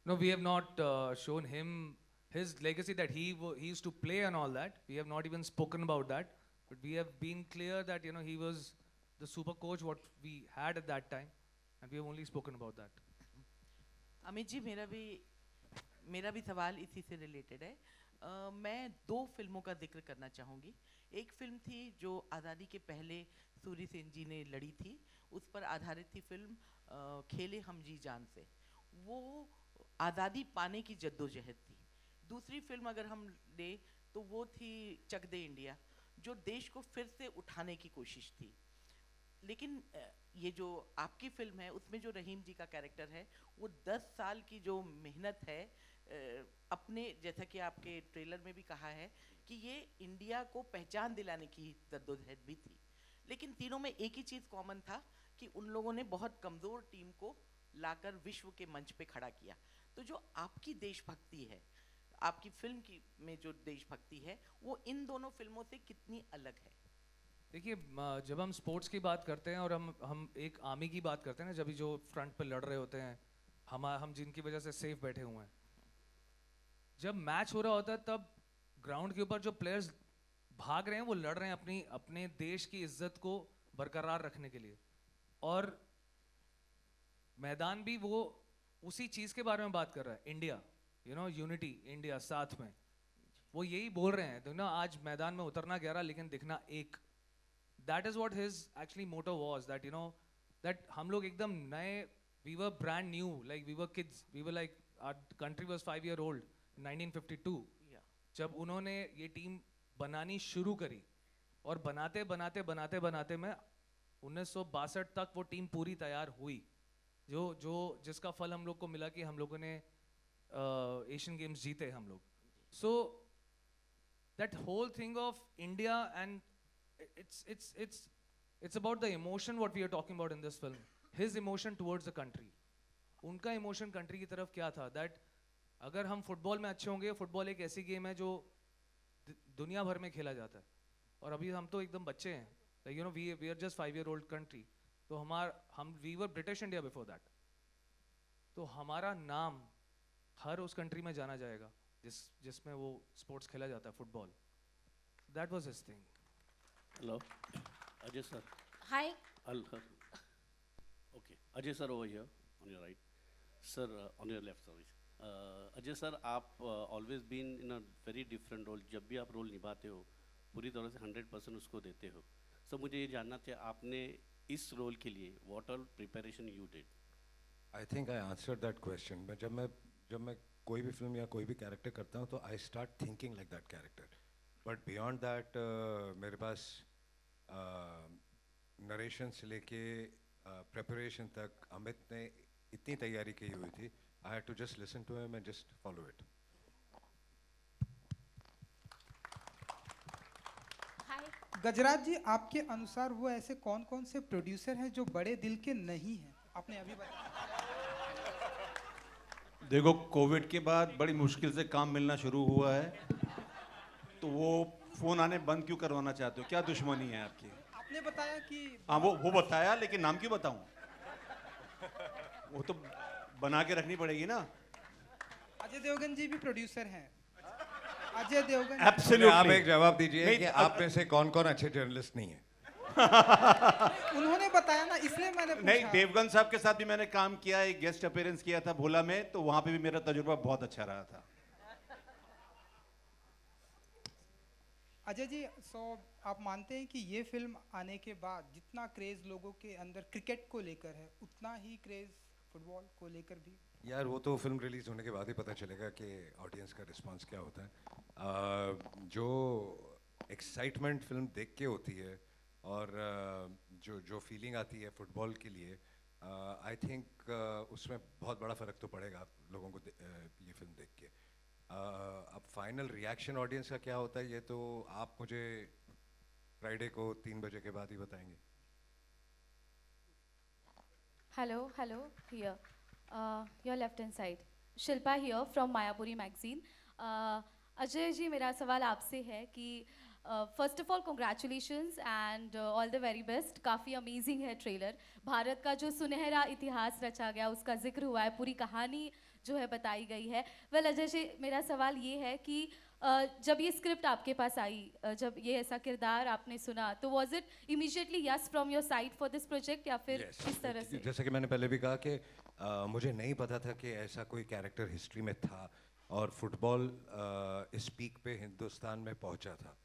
No, we have not shown him his legacy that he used to play and all that. We have not even spoken about that. But we have been clear that he was the super coach what we had at that time, and we have only spoken about that. Amit ji मेरा भी सवाल इसी से related है। मैं 2 फिल्मों का जिक्र करना चाहूँगी। एक फिल्म थी जो आज़ादी के पहले सूरी सेन जी ने लड़ी थी, उस पर आधारित थी फिल्म खेले हम जी जान से। वो आज़ादी पाने की जद्दोजहद थी। दूसरी फिल्म अगर हम लें तो वो थी चक दे इंडिया, जो देश को फिर से उठाने की कोशिश थी। लेकिन ये जो आपकी फिल्म है उसमें जो रहीम जी का कैरेक्टर है वो 10 साल की जो मेहनत है, अपने जैसा कि आपके ट्रेलर में भी कहा है कि ये इंडिया को पहचान दिलाने की जद्दोजहद भी थी। लेकिन तीनों में एक ही चीज़ कॉमन था कि उन लोगों ने बहुत कमज़ोर टीम को लाकर विश्व के मंच पे खड़ा किया। तो जो आपकी देशभक्ति है, आपकी फिल्म की में जो देशभक्ति है, वो इन दोनों फिल्मों से कितनी अलग है? देखिए, जब हम स्पोर्ट्स की बात करते हैं और हम एक आर्मी की बात करते हैं ना, जब जो फ्रंट पे लड़ रहे होते हैं, हम जिनकी वजह से सेफ बैठे हुए हैं, जब मैच हो रहा होता है तब ग्राउंड के ऊपर जो प्लेयर्स भाग रहे हैं वो लड़ रहे हैं अपने देश की इज्जत को बरकरार रखने के लिए, और मैदान भी वो उसी चीज़ के बारे में बात कर रहा है। इंडिया, यूनिटी, इंडिया साथ में, वो यही बोल रहे हैं। आज मैदान में उतरना 11 लेकिन दिखना एक। That is what his actually motto was, that that हम लोग एकदम नए, we were brand new, like we were kids, we were like, our country was 5-year-old in 1952 जब उन्होंने ये टीम बनानी शुरू करी, और बनाते में 1962 तक वो टीम पूरी तैयार हुई, जिसका फल हम लोग को मिला कि हम लोगों ने एशियन गेम्स जीते हम लोग। So that whole thing of India, and it's about the emotion what we are talking about in this film. His emotion towards the country, उनका emotion country की तरफ क्या था, that अगर हम फुटबॉल में अच्छे होंगे, फुटबॉल एक ऐसी गेम है जो दुनिया भर में खेला जाता है, और अभी हम तो एकदम बच्चे हैं, like we are just 5-year-old country, तो we were British India before that, तो हमारा नाम हर उस कंट्री में जाना जाएगा जिसमें वो स्पोर्ट्स खेला जाता है, football. That was his thing. Hello, Ajay sir. Hi. Okay, Ajay sir over here on your right. Sir, on your left, sorry. Ajay sir, आप always been in a very different role. जब भी आप role निभाते हो, पूरी तरह से 100% उसको देते हो। So मुझे ये जानना था, आपने इस रोल के लिए what all preparation you did? I think I answered that question. जब मैं कोई भी फिल्म या कोई भी कैरेक्टर करता हूँ तो I start thinking like that character. But beyond that, मेरे पास नरेशन से लेके प्रिपरेशन तक अमित ने इतनी तैयारी की हुई थी, I had to just listen to him and just follow it. Hi. गजराज जी, आपके अनुसार वो ऐसे कौन से प्रोड्यूसर हैं जो बड़े दिल के नहीं हैं? आपने अभी बताया। देखो, कोविड के बाद बड़ी मुश्किल से काम मिलना शुरू हुआ है, तो वो फोन आने बंद क्यों करवाना चाहते हो? क्या दुश्मनी है आपकी? आपने बताया कि हाँ, वो बताया, लेकिन नाम क्यों बताऊं? वो तो बना के रखनी पड़ेगी ना। अजय देवगन जी भी प्रोड्यूसर हैं। अजय देवगन Absolutely. आप एक जवाब दीजिए कि आप में से कौन अच्छे जर्नलिस्ट नहीं है? उन्होंने बताया ना, इसलिए मैंने पूछा। नहीं, देवगन साहब के साथ भी मैंने काम किया, एक गेस्ट अपीयरेंस किया था भोला में, तो वहां पे भी मेरा तजुर्बा बहुत अच्छा रहा था। अजय जी, आप मानते हैं कि ये फिल्म आने के बाद जितना क्रेज लोगों के अंदर क्रिकेट को लेकर है, उतना ही क्रेज फुटबॉल को लेकर भी? यार, वो तो फिल्म रिलीज होने के बाद ही पता चलेगा कि ऑडियंस का रिस्पांस क्या होता है। जो एक्साइटमेंट फिल्म देख के होती है और जो फीलिंग आती है फुटबॉल के लिए, आई थिंक उसमें बहुत बड़ा फ़र्क तो पड़ेगा आप लोगों को ये फिल्म देख के। अब फाइनल रिएक्शन ऑडियंस का क्या होता है, ये तो आप मुझे फ्राइडे को 3 बजे के बाद ही बताएंगे। Hello, here. Your left hand side. Shilpa here from Mayapuri magazine. Ajay ji, मेरा सवाल आपसे है कि first of all congratulations and all the very best. काफ़ी अमेजिंग है ट्रेलर. भारत का जो सुनहरा इतिहास रचा गया उसका जिक्र हुआ है, पूरी कहानी जो है बताई गई है. वेल अजय जी, मेरा सवाल ये है कि जब ये स्क्रिप्ट आपके पास आई, जब ये ऐसा किरदार आपने सुना, तो was it immediately yes from your side for this project या फिर किस तरह से? जैसा कि मैंने पहले भी कहा कि मुझे नहीं पता था कि ऐसा कोई कैरेक्टर हिस्ट्री में था और फुटबॉल इस पीक पे हिंदुस्तान में पहुंचा था.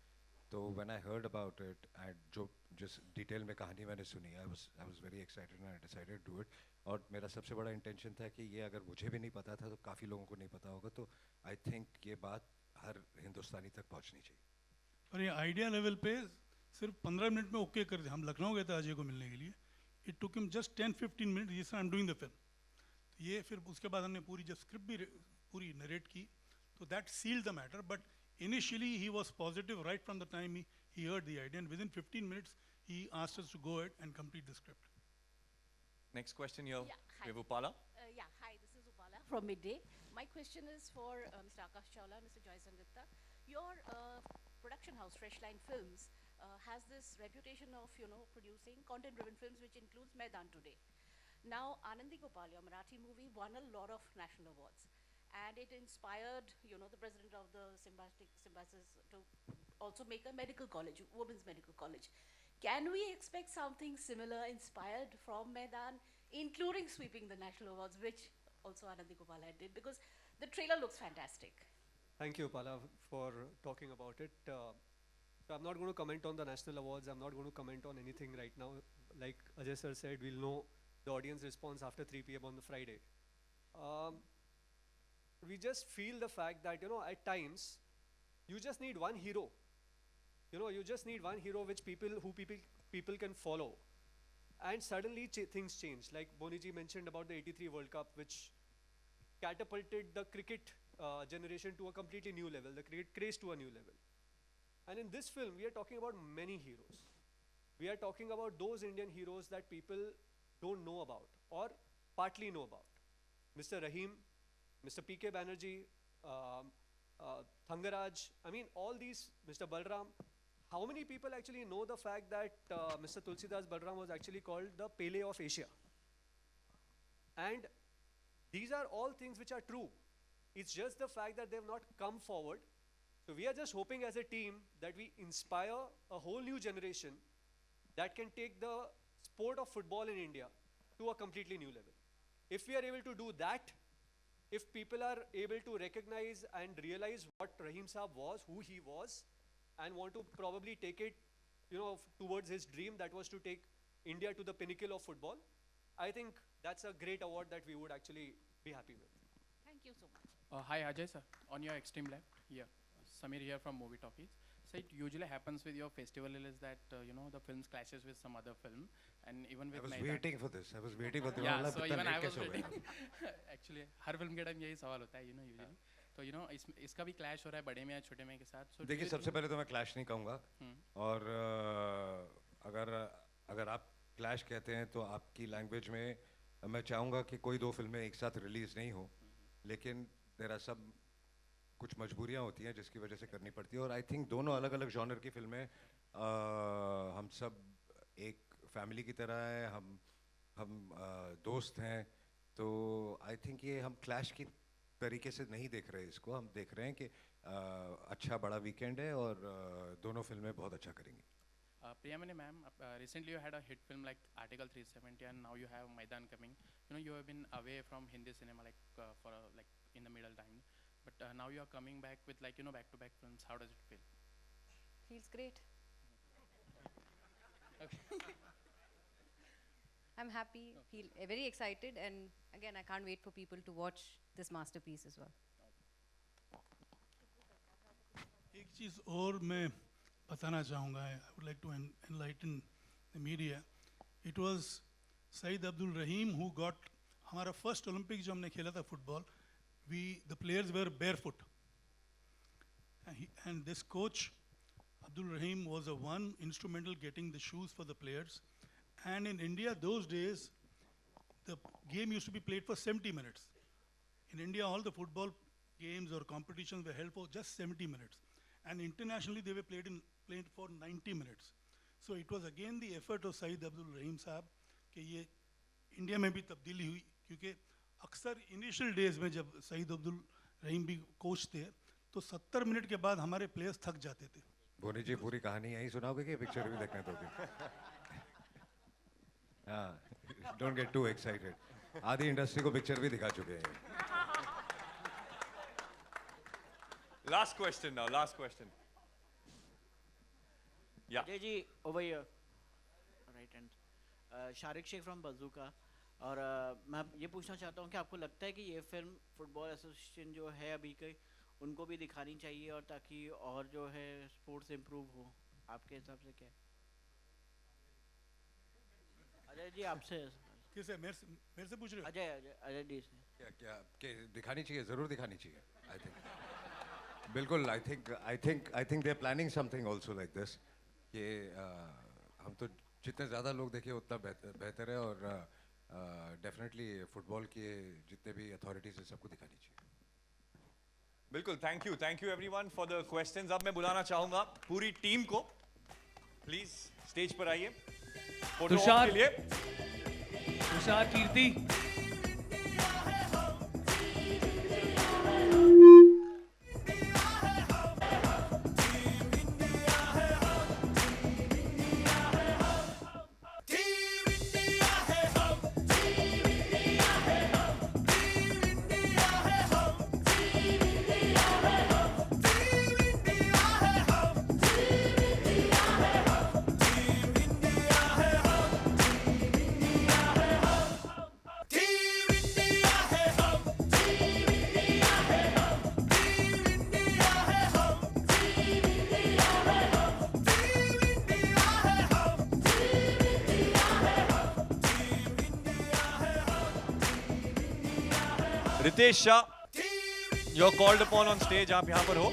तो when I heard about it and जो जिस डिटेल में कहानी मैंने सुनी, I was very excited and I decided to do it. और मेरा सबसे बड़ा इंटेंशन था कि ये अगर मुझे भी नहीं पता था तो काफ़ी लोगों को नहीं पता होगा. तो आई थिंक ये बात हर हिंदुस्तानी तक पहुंचनी चाहिए. और ये आइडिया लेवल पे सिर्फ 15 मिनट में ओके कर दिया. हम लखनऊ गए थे अजय को मिलने के लिए. It took him just 10-15 minute. ये I am doing the film. तो ये फिर उसके बाद हमने पूरी जब स्क्रिप्ट भी पूरी नरेट की, तो that sealed the matter. But initially he was positive right from the time he heard the idea, and within 15 minutes he asked us to go ahead and complete the script. Next question here, hi. we have Upala. Hi, this is Upala from Midday. My question is for Mr. Akash Chawla and Mr. Joy Sangupta. Your production house, Freshline Films, has this reputation of, producing content-driven films, which includes Maidan today. Now, Anandi Gopal, your Marathi movie, won a lot of national awards. And it inspired, the president of the Symbiosis to also make a medical college, women's medical college. Can we expect something similar inspired from Maidan, including sweeping the national awards, which also Anandi Gopala did? Because the trailer looks fantastic. Thank you, Pala, for talking about it. So I'm not going to comment on the national awards. I'm not going to comment on anything right now. Like Ajay sir said, we'll know the audience response after 3 p.m. on the Friday. We just feel the fact that, at times, you just need one hero. You just need one hero which people can follow. And suddenly things change. Like Boniji mentioned about the 83 World Cup, which catapulted the cricket generation to a completely new level, the cricket craze to a new level. And in this film, we are talking about many heroes. We are talking about those Indian heroes that people don't know about or partly know about. Mr. Rahim, Mr. P.K. Banerjee, Thangaraj, all these, Mr. Balram. How many people actually know the fact that Mr. Tulsidas Balram was actually called the Pele of Asia? And these are all things which are true. It's just the fact that they have not come forward. So we are just hoping as a team that we inspire a whole new generation that can take the sport of football in India to a completely new level. If we are able to do that, if people are able to recognize and realize what Rahim Saab was, who he was, and want to probably take it, towards his dream that was to take India to the pinnacle of football, I think that's a great award that we would actually be happy with. Thank you so much. Hi Ajay sir, on your extreme left, here, Samir here from Movie Talkies. So it usually happens with your festival is that, the films clashes with some other film, and even with I was Maidan. waiting for this. I was waiting for this. Yeah, so even I was waiting. Actually, her film के time यही सवाल होता है, usually. तो इसका भी clash हो रहा है बड़े में या छोटे में के साथ. So देखिए, सबसे पहले तो मैं clash नहीं कहूँगा. और अगर आप clash कहते हैं तो आपकी language में मैं चाहूँगा कि कोई दो फिल्में एक साथ release नहीं हो, लेकिन there are some कुछ मजबूरियाँ होती हैं जिसकी वजह से करनी पड़ती है. और आई थिंक दोनों अलग अलग जॉनर की फिल्में, हम सब एक फैमिली की तरह हैं, हम दोस्त हैं. तो आई थिंक ये हम क्लैश की तरीके से नहीं देख रहे इसको. हम देख रहे हैं कि अच्छा बड़ा वीकेंड है और दोनों फिल्में बहुत अच्छा करेंगी. Priyamani ma'am, recently you had a hit film like Article 370, and now you have Maidan coming. You have been away from Hindi cinema for in the middle time. But now you are coming back with back-to-back films. How does it feel? Feels great. Okay. I'm happy, feel very excited, and again, I can't wait for people to watch this masterpiece as well. एक चीज़ और मैं बताना चाहूँगा. I would like to enlighten the media. It was Saeed Abdul Rahim who got हमारा first Olympic जो हमने खेला था football. The players were barefoot, and this coach Abdul Rahim was the one instrumental getting the shoes for the players. And in India those days, the game used to be played for 70 minutes. In India, all the football games or competitions were held for just 70 minutes, and internationally they were played in played for 90 minutes. So it was again the effort of Saeed Abdul Rahim साहब कि ये India में भी तब्दीली हुई, क्योंकि अक्सर initial days में जब सईद अब्दुल रहीम भी कोच थे तो 70 मिनट के बाद हमारे प्लेयर्स थक जाते थे. बोनी जी पूरी कहानी यहीं सुनाओगे कि पिक्चर भी देखने दोगे? हाँ, डोंट गेट टू एक्साइटेड. आधी इंडस्ट्री को पिक्चर भी दिखा चुके हैं. Last question now, last question. Yeah. Ajay ji, over here. Right hand. Sharik Sheikh from Bazooka. और मैं ये पूछना चाहता हूँ कि आपको लगता है कि ये फिल्म फुटबॉल एसोसिएशन जो है अभी के उनको भी दिखानी चाहिए और ताकि और जो है स्पोर्ट्स इम्प्रूव हो, आपके हिसाब से क्या है? अजय जी आपसे. किसे? मेरे से पूछ रहे हो? अजय जी से. क्या दिखानी चाहिए? जरूर दिखानी चाहिए. आई थिंक बिल्कुल. I think they are planning something also like this. कि हम तो जितने ज़्यादा लोग देखें उतना बेहतर है. और डेफिनेटली फुटबॉल के जितने भी अथॉरिटीज़ है सबको दिखानी चाहिए. बिल्कुल. Thank you everyone for the questions. अब मैं बुलाना चाहूंगा पूरी टीम को. प्लीज स्टेज पर आइए फोटो तुषार के लिए. Tushar, Kirti. Ritesh Shah, you are called upon on stage. आप यहां पर हो.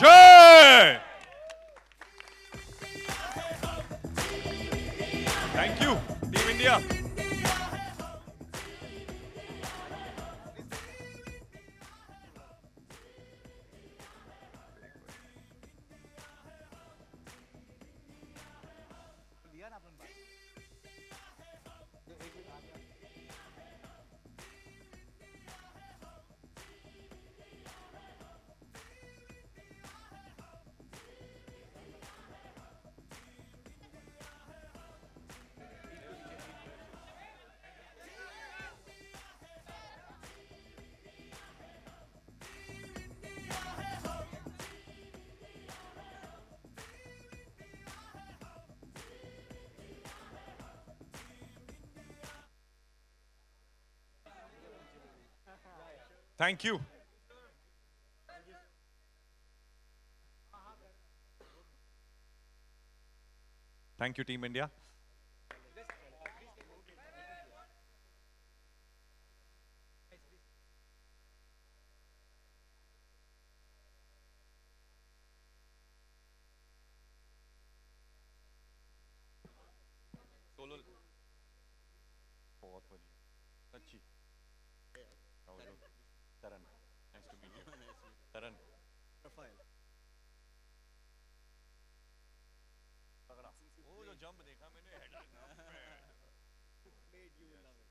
जय. Thank you team India. Thank you. Thank you, Team India. Solo. You will love it.